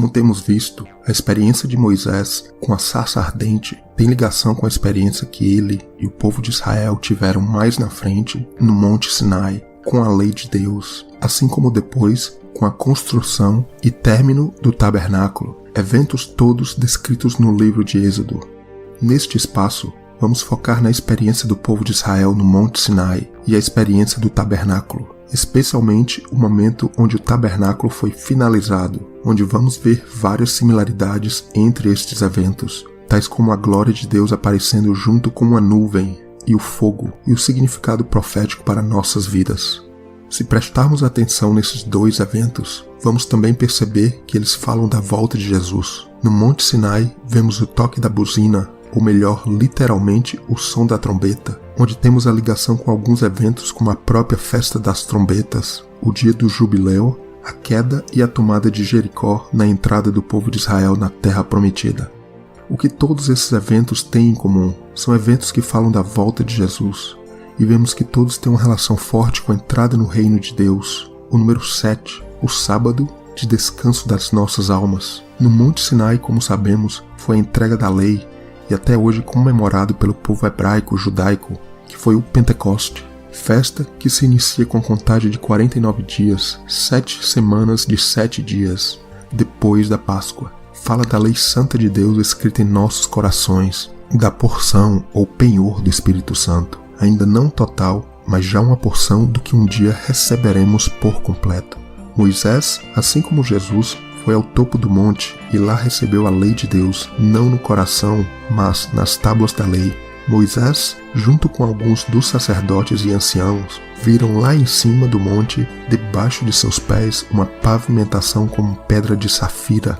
Como temos visto, a experiência de Moisés com a sarça ardente tem ligação com a experiência que ele e o povo de Israel tiveram mais na frente no Monte Sinai, com a lei de Deus, assim como depois com a construção e término do tabernáculo, eventos todos descritos no livro de Êxodo. Neste espaço, vamos focar na experiência do povo de Israel no Monte Sinai e a experiência do tabernáculo, especialmente o momento onde o tabernáculo foi finalizado, onde vamos ver várias similaridades entre estes eventos, tais como a glória de Deus aparecendo junto com uma nuvem e o fogo e o significado profético para nossas vidas. Se prestarmos atenção nesses dois eventos, vamos também perceber que eles falam da volta de Jesus. No Monte Sinai, vemos o toque da buzina, ou melhor, literalmente, o som da trombeta, onde temos a ligação com alguns eventos como a própria festa das trombetas, o dia do jubileu, a queda e a tomada de Jericó na entrada do povo de Israel na terra prometida. O que todos esses eventos têm em comum são eventos que falam da volta de Jesus, e vemos que todos têm uma relação forte com a entrada no reino de Deus. O número 7, o sábado de descanso das nossas almas. No Monte Sinai, como sabemos, foi a entrega da lei e até hoje comemorado pelo povo hebraico-judaico, que foi o Pentecoste, festa que se inicia com a contagem de 49 dias, 7 semanas de 7 dias, depois da Páscoa. Fala da lei santa de Deus escrita em nossos corações, da porção ou penhor do Espírito Santo, ainda não total, mas já uma porção do que um dia receberemos por completo. Moisés, assim como Jesus, foi ao topo do monte e lá recebeu a lei de Deus, não no coração, mas nas tábuas da lei. Moisés, junto com alguns dos sacerdotes e anciãos, viram lá em cima do monte, debaixo de seus pés, uma pavimentação como pedra de safira,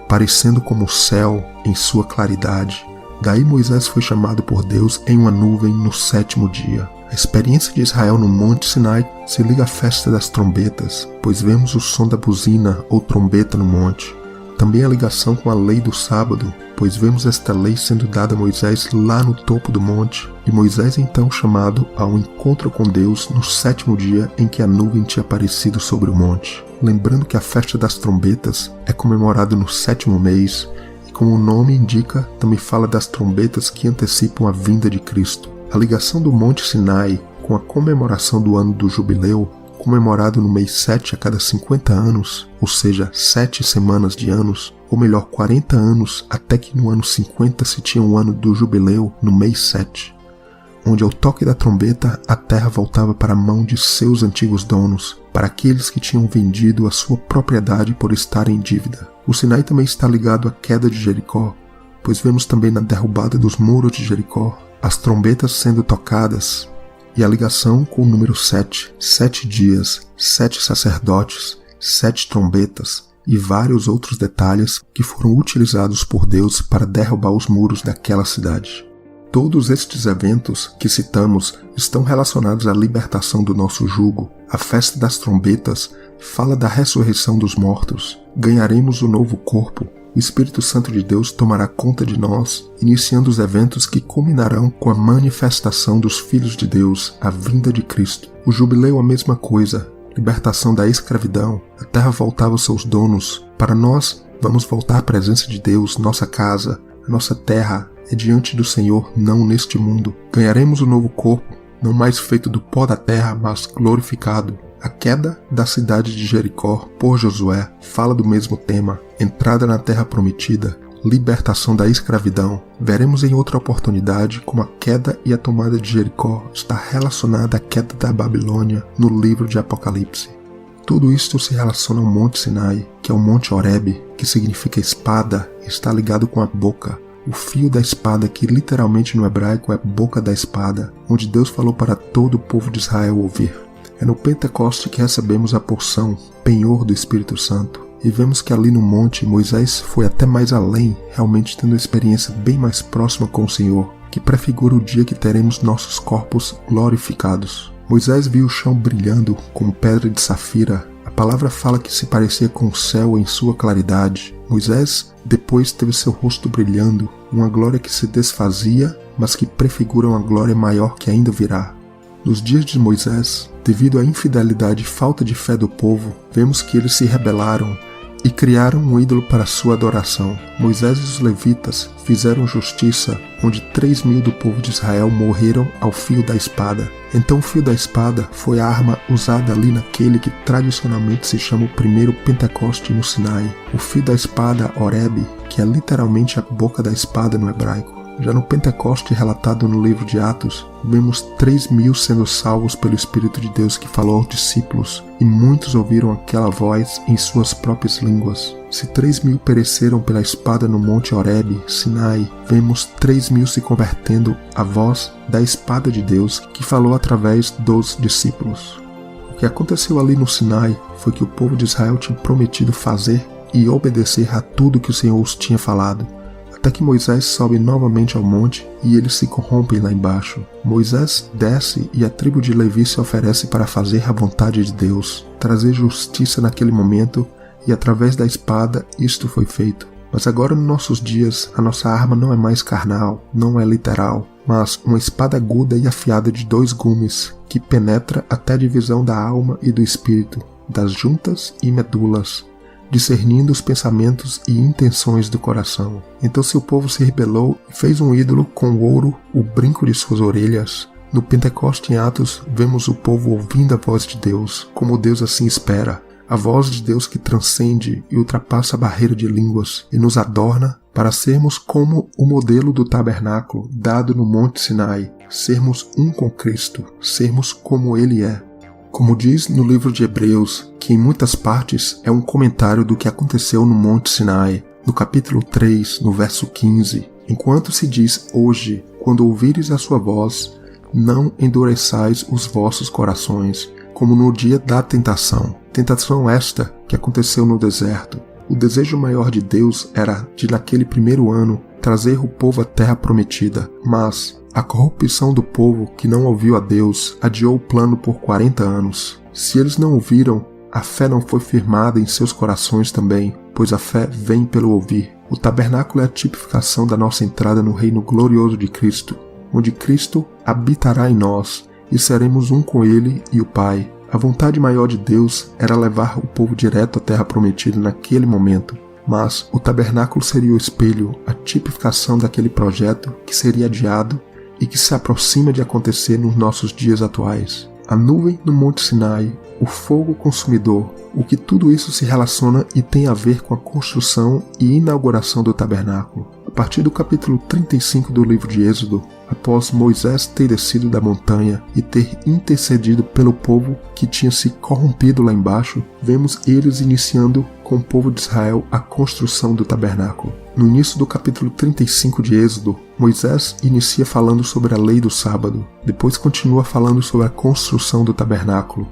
parecendo como o céu em sua claridade. Daí Moisés foi chamado por Deus em uma nuvem no 7º dia. A experiência de Israel no Monte Sinai se liga à festa das trombetas, pois vemos o som da buzina ou trombeta no monte. Também a ligação com a lei do sábado, pois vemos esta lei sendo dada a Moisés lá no topo do monte, e Moisés então chamado ao encontro com Deus no 7º dia em que a nuvem tinha aparecido sobre o monte. Lembrando que a festa das trombetas é comemorada no 7º mês, e como o nome indica, também fala das trombetas que antecipam a vinda de Cristo. A ligação do Monte Sinai com a comemoração do ano do jubileu, comemorado no mês 7 a cada 50 anos, ou seja, 7 semanas de anos, ou melhor, 40 anos, até que no ano 50 se tinha um ano do jubileu no mês 7, onde ao toque da trombeta a terra voltava para a mão de seus antigos donos, para aqueles que tinham vendido a sua propriedade por estar em dívida. O Sinai também está ligado à queda de Jericó, pois vemos também na derrubada dos muros de Jericó as trombetas sendo tocadas, e a ligação com o número 7, 7 dias, 7 sacerdotes, 7 trombetas e vários outros detalhes que foram utilizados por Deus para derrubar os muros daquela cidade. Todos estes eventos que citamos estão relacionados à libertação do nosso jugo. A festa das trombetas fala da ressurreição dos mortos. Ganharemos o novo corpo. O Espírito Santo de Deus tomará conta de nós, iniciando os eventos que culminarão com a manifestação dos filhos de Deus, a vinda de Cristo. O jubileu a mesma coisa, libertação da escravidão, a terra voltava aos seus donos. Para nós, vamos voltar à presença de Deus, nossa casa, a nossa terra é diante do Senhor, não neste mundo. Ganharemos o novo corpo, não mais feito do pó da terra, mas glorificado. A queda da cidade de Jericó por Josué fala do mesmo tema, entrada na terra prometida, libertação da escravidão. Veremos em outra oportunidade como a queda e a tomada de Jericó está relacionada à queda da Babilônia no livro de Apocalipse. Tudo isto se relaciona ao Monte Sinai, que é o Monte Horebe, que significa espada, e está ligado com a boca. O fio da espada, que literalmente no hebraico é boca da espada, onde Deus falou para todo o povo de Israel ouvir. É no Pentecoste que recebemos a porção, penhor do Espírito Santo, e vemos que ali no monte Moisés foi até mais além, realmente tendo uma experiência bem mais próxima com o Senhor, que prefigura o dia que teremos nossos corpos glorificados. Moisés viu o chão brilhando como pedra de safira. A palavra fala que se parecia com o céu em sua claridade. Moisés depois teve seu rosto brilhando, uma glória que se desfazia, mas que prefigura uma glória maior que ainda virá. Nos dias de Moisés, devido à infidelidade e falta de fé do povo, vemos que eles se rebelaram e criaram um ídolo para sua adoração. Moisés e os levitas fizeram justiça, onde 3.000 do povo de Israel morreram ao fio da espada. Então o fio da espada foi a arma usada ali naquele que tradicionalmente se chama o primeiro Pentecoste no Sinai. O fio da espada, Horebe, que é literalmente a boca da espada no hebraico. Já no Pentecoste relatado no livro de Atos, vemos 3.000 sendo salvos pelo Espírito de Deus que falou aos discípulos, e muitos ouviram aquela voz em suas próprias línguas. Se 3.000 pereceram pela espada no monte Horebe, Sinai, vemos 3.000 se convertendo à voz da espada de Deus que falou através dos discípulos. O que aconteceu ali no Sinai foi que o povo de Israel tinha prometido fazer e obedecer a tudo que o Senhor os tinha falado. Até que Moisés sobe novamente ao monte e eles se corrompem lá embaixo. Moisés desce e a tribo de Levi se oferece para fazer a vontade de Deus, trazer justiça naquele momento, e através da espada isto foi feito. Mas agora nos nossos dias a nossa arma não é mais carnal, não é literal, mas uma espada aguda e afiada de 2 gumes, que penetra até a divisão da alma e do espírito, das juntas e medulas, discernindo os pensamentos e intenções do coração. Então seu povo se rebelou e fez um ídolo com ouro, o brinco de suas orelhas. No Pentecoste em Atos, vemos o povo ouvindo a voz de Deus, como Deus assim espera. A voz de Deus que transcende e ultrapassa a barreira de línguas e nos adorna para sermos como o modelo do tabernáculo dado no Monte Sinai, sermos um com Cristo, sermos como Ele é. Como diz no livro de Hebreus, que em muitas partes é um comentário do que aconteceu no Monte Sinai, no capítulo 3, no verso 15, enquanto se diz hoje, quando ouvires a sua voz, não endureçais os vossos corações, como no dia da tentação. Tentação esta que aconteceu no deserto. O desejo maior de Deus era de, naquele primeiro ano, trazer o povo à terra prometida, mas a corrupção do povo que não ouviu a Deus adiou o plano por 40 anos. Se eles não ouviram, a fé não foi firmada em seus corações também, pois a fé vem pelo ouvir. O tabernáculo é a tipificação da nossa entrada no reino glorioso de Cristo, onde Cristo habitará em nós e seremos um com Ele e o Pai. A vontade maior de Deus era levar o povo direto à terra prometida naquele momento. Mas o tabernáculo seria o espelho, a tipificação daquele projeto que seria adiado e que se aproxima de acontecer nos nossos dias atuais. A nuvem no Monte Sinai, o fogo consumidor, o que tudo isso se relaciona e tem a ver com a construção e inauguração do tabernáculo. A partir do capítulo 35 do livro de Êxodo, após Moisés ter descido da montanha e ter intercedido pelo povo que tinha se corrompido lá embaixo, vemos eles iniciando com o povo de Israel a construção do tabernáculo. No início do capítulo 35 de Êxodo, Moisés inicia falando sobre a lei do sábado, depois continua falando sobre a construção do tabernáculo,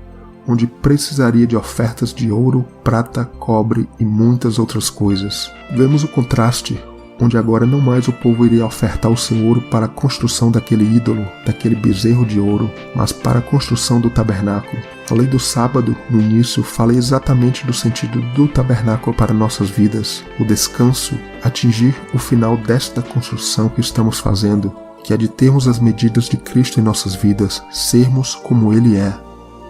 onde precisaria de ofertas de ouro, prata, cobre e muitas outras coisas. Vemos o contraste, onde agora não mais o povo iria ofertar o seu ouro para a construção daquele ídolo, daquele bezerro de ouro, mas para a construção do tabernáculo. A lei do sábado, no início, fala exatamente do sentido do tabernáculo para nossas vidas, o descanso, atingir o final desta construção que estamos fazendo, que é de termos as medidas de Cristo em nossas vidas, sermos como Ele é.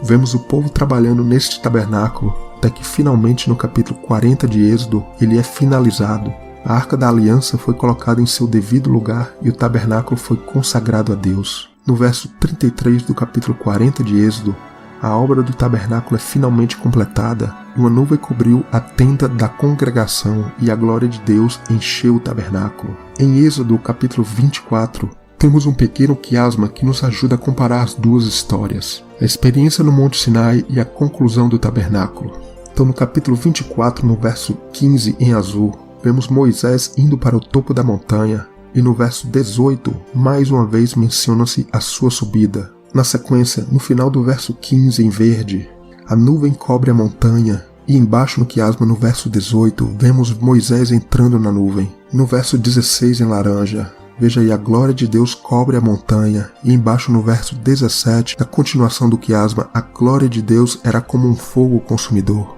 Vemos o povo trabalhando neste tabernáculo, até que finalmente no capítulo 40 de Êxodo, ele é finalizado. A Arca da Aliança foi colocada em seu devido lugar e o tabernáculo foi consagrado a Deus. No verso 33 do capítulo 40 de Êxodo, a obra do tabernáculo é finalmente completada e uma nuvem cobriu a tenda da congregação e a glória de Deus encheu o tabernáculo. Em Êxodo, capítulo 24, temos um pequeno quiasma que nos ajuda a comparar as duas histórias, a experiência no Monte Sinai e a conclusão do tabernáculo. Então no capítulo 24, no verso 15 em azul, vemos Moisés indo para o topo da montanha e no verso 18, mais uma vez menciona-se a sua subida. Na sequência, no final do verso 15 em verde, a nuvem cobre a montanha e embaixo no quiasma no verso 18, vemos Moisés entrando na nuvem. No verso 16 em laranja, veja aí, a glória de Deus cobre a montanha e embaixo no verso 17, na continuação do quiasma, a glória de Deus era como um fogo consumidor.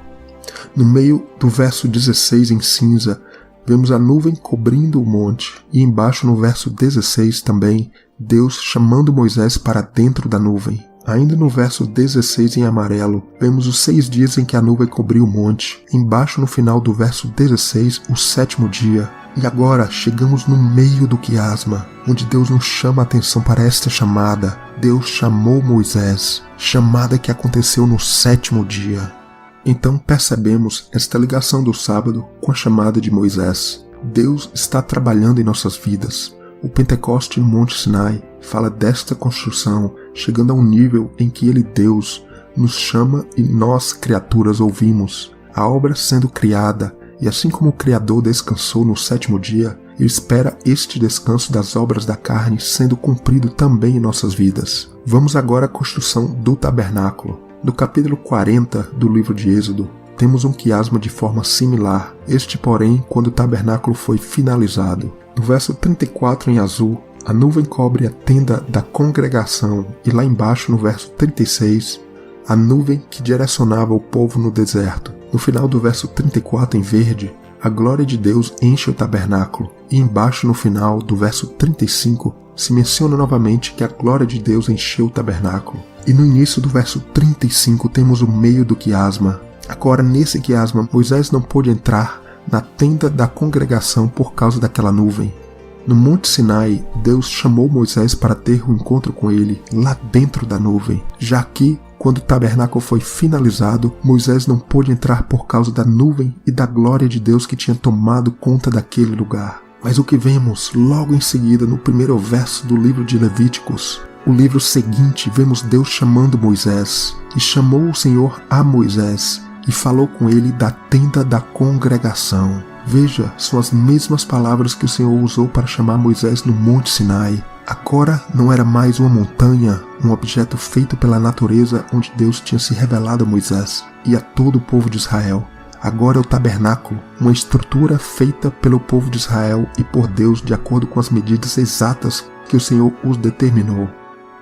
No meio do verso 16 em cinza, vemos a nuvem cobrindo o monte, e embaixo no verso 16 também, Deus chamando Moisés para dentro da nuvem. Ainda no verso 16 em amarelo, vemos os 6 dias em que a nuvem cobriu o monte. Embaixo no final do verso 16, o 7º dia. E agora chegamos no meio do quiasma, onde Deus nos chama a atenção para esta chamada. Deus chamou Moisés, chamada que aconteceu no 7º dia. Então percebemos esta ligação do sábado com a chamada de Moisés. Deus está trabalhando em nossas vidas. O Pentecoste no Monte Sinai fala desta construção, chegando a um nível em que Ele, Deus, nos chama e nós, criaturas, ouvimos. A obra sendo criada, e assim como o Criador descansou no 7º dia, Ele espera este descanso das obras da carne sendo cumprido também em nossas vidas. Vamos agora à construção do tabernáculo. No capítulo 40 do livro de Êxodo, temos um quiasma de forma similar, este porém quando o tabernáculo foi finalizado. No verso 34 em azul, a nuvem cobre a tenda da congregação e lá embaixo no verso 36, a nuvem que direcionava o povo no deserto. No final do verso 34 em verde, a glória de Deus enche o tabernáculo e embaixo no final do verso 35 se menciona novamente que a glória de Deus encheu o tabernáculo. E no início do verso 35 temos o meio do quiasma. Agora nesse quiasma Moisés não pôde entrar na tenda da congregação por causa daquela nuvem. No Monte Sinai, Deus chamou Moisés para ter um encontro com ele lá dentro da nuvem. Já aqui, quando o tabernáculo foi finalizado, Moisés não pôde entrar por causa da nuvem e da glória de Deus que tinha tomado conta daquele lugar. Mas o que vemos logo em seguida no primeiro verso do livro de Levíticos, o livro seguinte, vemos Deus chamando Moisés. E chamou o Senhor a Moisés e falou com ele da tenda da congregação. Veja, são as mesmas palavras que o Senhor usou para chamar Moisés no Monte Sinai. Agora não era mais uma montanha, um objeto feito pela natureza onde Deus tinha se revelado a Moisés e a todo o povo de Israel. Agora é o tabernáculo, uma estrutura feita pelo povo de Israel e por Deus de acordo com as medidas exatas que o Senhor os determinou.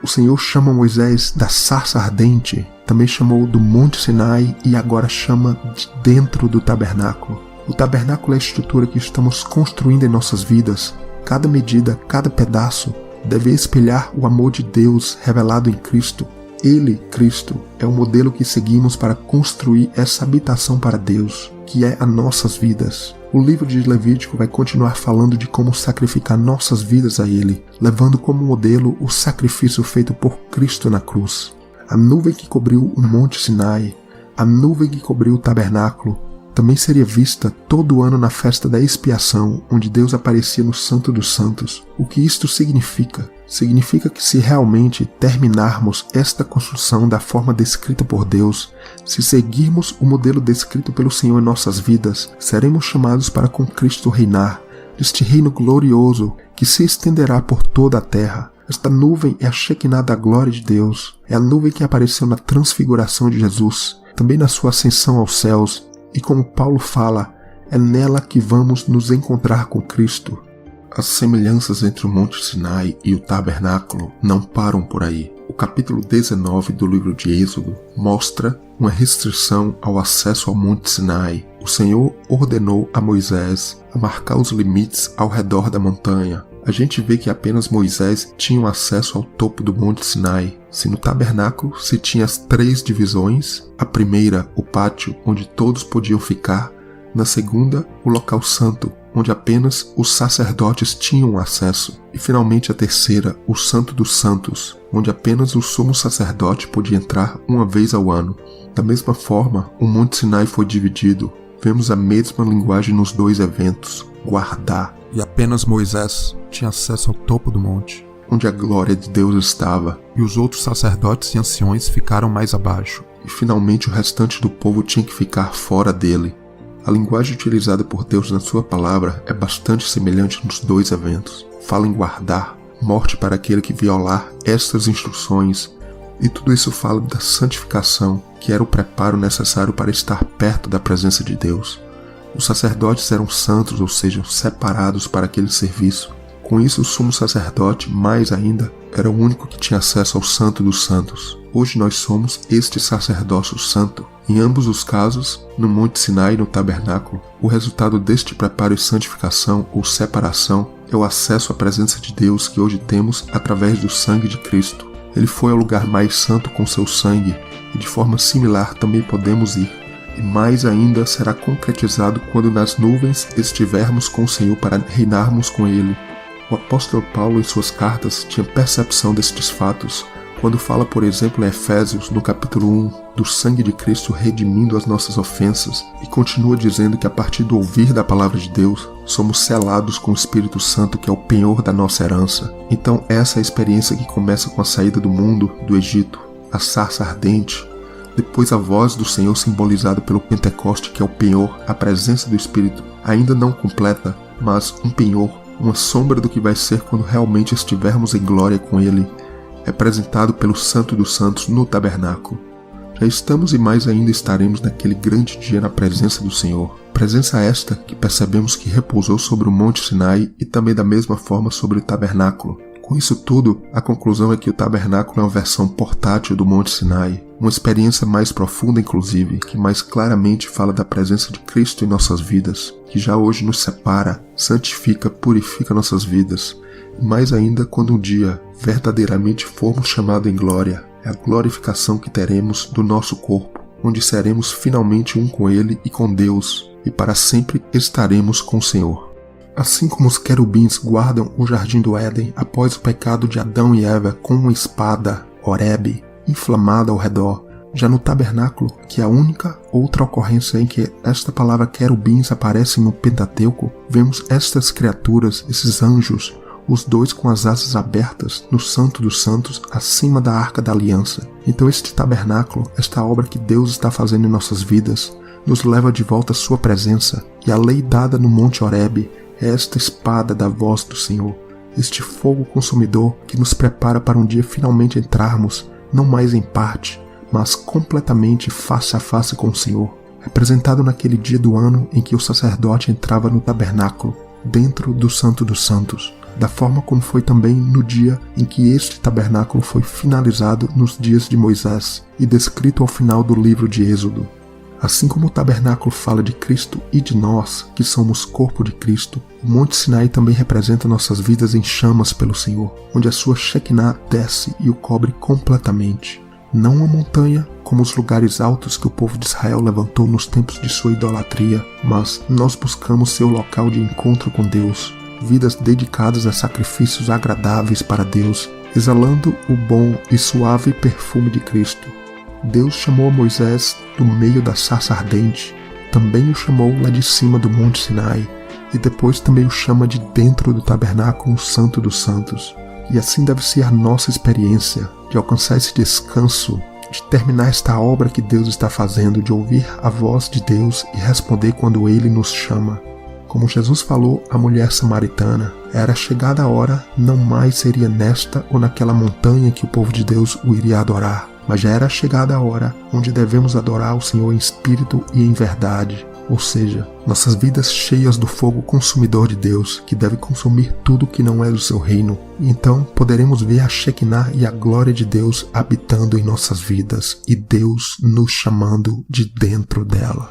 O Senhor chama Moisés da sarça ardente, também chamou do Monte Sinai e agora chama de dentro do tabernáculo. O tabernáculo é a estrutura que estamos construindo em nossas vidas. Cada medida, cada pedaço, deve espelhar o amor de Deus revelado em Cristo. Ele, Cristo, é o modelo que seguimos para construir essa habitação para Deus, que é as nossas vidas. O livro de Levítico vai continuar falando de como sacrificar nossas vidas a Ele, levando como modelo o sacrifício feito por Cristo na cruz. A nuvem que cobriu o Monte Sinai, a nuvem que cobriu o tabernáculo, também seria vista todo ano na festa da expiação, onde Deus aparecia no Santo dos Santos. O que isto significa? Significa que se realmente terminarmos esta construção da forma descrita por Deus, se seguirmos o modelo descrito pelo Senhor em nossas vidas, seremos chamados para com Cristo reinar, neste reino glorioso que se estenderá por toda a terra. Esta nuvem é a Shekinah da glória de Deus, é a nuvem que apareceu na transfiguração de Jesus, também na sua ascensão aos céus, e como Paulo fala, é nela que vamos nos encontrar com Cristo. As semelhanças entre o Monte Sinai e o tabernáculo não param por aí. O capítulo 19 do livro de Êxodo mostra uma restrição ao acesso ao Monte Sinai. O Senhor ordenou a Moisés a marcar os limites ao redor da montanha. A gente vê que apenas Moisés tinha acesso ao topo do Monte Sinai. Se no tabernáculo se tinha as 3 divisões, a primeira, o pátio, onde todos podiam ficar, na segunda, o local santo, onde apenas os sacerdotes tinham acesso, e finalmente a terceira, o Santo dos Santos, onde apenas o sumo sacerdote podia entrar uma vez ao ano. Da mesma forma, o Monte Sinai foi dividido. Vemos a mesma linguagem nos 2 eventos, guardar. E apenas Moisés tinha acesso ao topo do monte, onde a glória de Deus estava, e os outros sacerdotes e anciões ficaram mais abaixo, e finalmente o restante do povo tinha que ficar fora dele. A linguagem utilizada por Deus na sua palavra é bastante semelhante nos 2 eventos. Fala em guardar, morte para aquele que violar estas instruções, e tudo isso fala da santificação, que era o preparo necessário para estar perto da presença de Deus. Os sacerdotes eram santos, ou seja, separados para aquele serviço. Com isso, o sumo sacerdote, mais ainda, era o único que tinha acesso ao Santo dos Santos. Hoje nós somos este sacerdócio santo. Em ambos os casos, no Monte Sinai e no tabernáculo, o resultado deste preparo e santificação ou separação é o acesso à presença de Deus que hoje temos através do sangue de Cristo. Ele foi ao lugar mais santo com seu sangue, e de forma similar também podemos ir. E mais ainda será concretizado quando nas nuvens estivermos com o Senhor para reinarmos com Ele. O apóstolo Paulo, em suas cartas, tinha percepção destes fatos, quando fala, por exemplo, em Efésios, no capítulo 1, do sangue de Cristo redimindo as nossas ofensas, e continua dizendo que a partir do ouvir da palavra de Deus, somos selados com o Espírito Santo, que é o penhor da nossa herança. Então essa é a experiência que começa com a saída do mundo, do Egito, a sarça ardente, depois a voz do Senhor simbolizada pelo Pentecoste, que é o penhor, a presença do Espírito, ainda não completa, mas um penhor, uma sombra do que vai ser quando realmente estivermos em glória com Ele, representado pelo Santo dos Santos no tabernáculo. Já estamos e mais ainda estaremos naquele grande dia na presença do Senhor. Presença esta que percebemos que repousou sobre o Monte Sinai e também da mesma forma sobre o tabernáculo. Com isso tudo, a conclusão é que o tabernáculo é uma versão portátil do Monte Sinai, uma experiência mais profunda inclusive, que mais claramente fala da presença de Cristo em nossas vidas, que já hoje nos separa, santifica, purifica nossas vidas, e mais ainda quando um dia verdadeiramente formos chamados em glória, é a glorificação que teremos do nosso corpo, onde seremos finalmente um com Ele e com Deus, e para sempre estaremos com o Senhor. Assim como os querubins guardam o jardim do Éden após o pecado de Adão e Eva com uma espada, Horebe, inflamada ao redor, já no tabernáculo, que é a única outra ocorrência em que esta palavra querubins aparece no Pentateuco, vemos estas criaturas, esses anjos, os dois com as asas abertas no Santo dos Santos acima da Arca da Aliança. Então este tabernáculo, esta obra que Deus está fazendo em nossas vidas, nos leva de volta à sua presença, e a lei dada no Monte Horebe é esta espada da voz do Senhor, este fogo consumidor que nos prepara para um dia finalmente entrarmos, não mais em parte, mas completamente face a face com o Senhor, representado naquele dia do ano em que o sacerdote entrava no tabernáculo, dentro do Santo dos Santos, da forma como foi também no dia em que este tabernáculo foi finalizado nos dias de Moisés e descrito ao final do livro de Êxodo. Assim como o tabernáculo fala de Cristo e de nós, que somos corpo de Cristo, o Monte Sinai também representa nossas vidas em chamas pelo Senhor, onde a sua Shekinah desce e o cobre completamente. Não uma montanha, como os lugares altos que o povo de Israel levantou nos tempos de sua idolatria, mas nós buscamos seu local de encontro com Deus, vidas dedicadas a sacrifícios agradáveis para Deus, exalando o bom e suave perfume de Cristo. Deus chamou Moisés do meio da sarça ardente, também o chamou lá de cima do Monte Sinai, e depois também o chama de dentro do tabernáculo Santo dos Santos. E assim deve ser a nossa experiência, de alcançar esse descanso, de terminar esta obra que Deus está fazendo, de ouvir a voz de Deus e responder quando Ele nos chama. Como Jesus falou à mulher samaritana, era chegada a hora, não mais seria nesta ou naquela montanha que o povo de Deus o iria adorar, mas já era chegada a hora onde devemos adorar o Senhor em espírito e em verdade, ou seja, nossas vidas cheias do fogo consumidor de Deus, que deve consumir tudo que não é do seu reino. E então poderemos ver a Shekinah e a glória de Deus habitando em nossas vidas e Deus nos chamando de dentro dela.